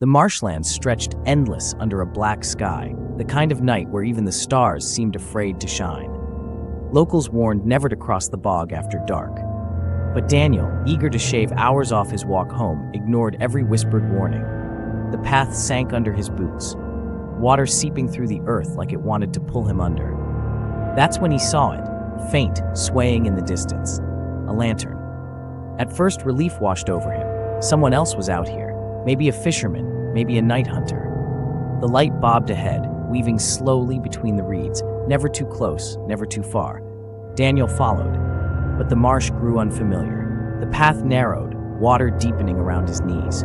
The marshlands stretched endless under a black sky, the kind of night where even the stars seemed afraid to shine. Locals warned never to cross the bog after dark. But Daniel, eager to shave hours off his walk home, ignored every whispered warning. The path sank under his boots, water seeping through the earth like it wanted to pull him under. That's when he saw it, faint, swaying in the distance. A lantern. At first, relief washed over him. Someone else was out here. Maybe a fisherman, maybe a night hunter. The light bobbed ahead, weaving slowly between the reeds, never too close, never too far. Daniel followed, but the marsh grew unfamiliar. The path narrowed, water deepening around his knees.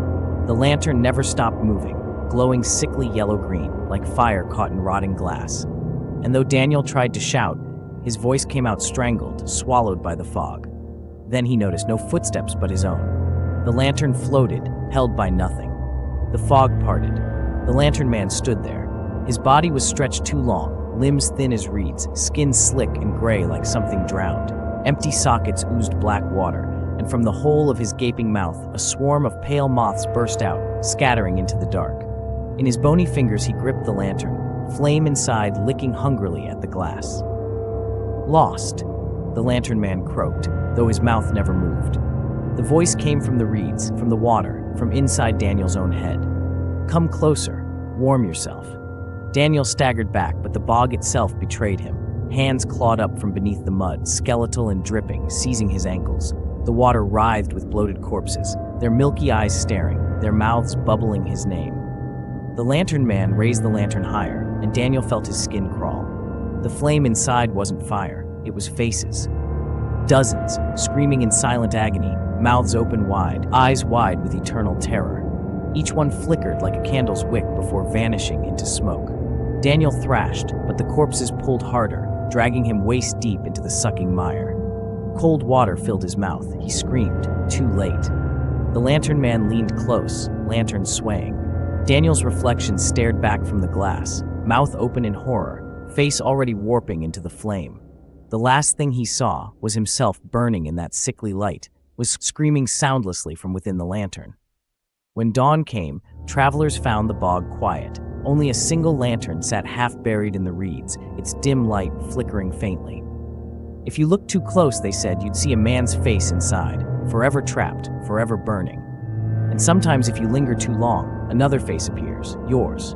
The lantern never stopped moving, glowing sickly yellow-green, like fire caught in rotting glass. And though Daniel tried to shout, his voice came out strangled, swallowed by the fog. Then he noticed no footsteps but his own. The lantern floated, held by nothing. The fog parted. The lantern man stood there. His body was stretched too long, limbs thin as reeds, skin slick and gray like something drowned. Empty sockets oozed black water, and from the hole of his gaping mouth, a swarm of pale moths burst out, scattering into the dark. In his bony fingers, he gripped the lantern, flame inside licking hungrily at the glass. Lost, the lantern man croaked, though his mouth never moved. The voice came from the reeds, from the water, from inside Daniel's own head. Come closer, warm yourself. Daniel staggered back, but the bog itself betrayed him. Hands clawed up from beneath the mud, skeletal and dripping, seizing his ankles. The water writhed with bloated corpses, their milky eyes staring, their mouths bubbling his name. The lantern man raised the lantern higher, and Daniel felt his skin crawl. The flame inside wasn't fire, it was faces. Dozens, screaming in silent agony, mouths open wide, eyes wide with eternal terror. Each one flickered like a candle's wick before vanishing into smoke. Daniel thrashed, but the corpses pulled harder, dragging him waist-deep into the sucking mire. Cold water filled his mouth. He screamed, too late. The lantern man leaned close, lantern swaying. Daniel's reflection stared back from the glass, mouth open in horror, face already warping into the flame. The last thing he saw was himself burning in that sickly light, was screaming soundlessly from within the lantern. When dawn came, travelers found the bog quiet. Only a single lantern sat half-buried in the reeds, its dim light flickering faintly. If you looked too close, they said, you'd see a man's face inside, forever trapped, forever burning. And sometimes if you linger too long, another face appears, yours.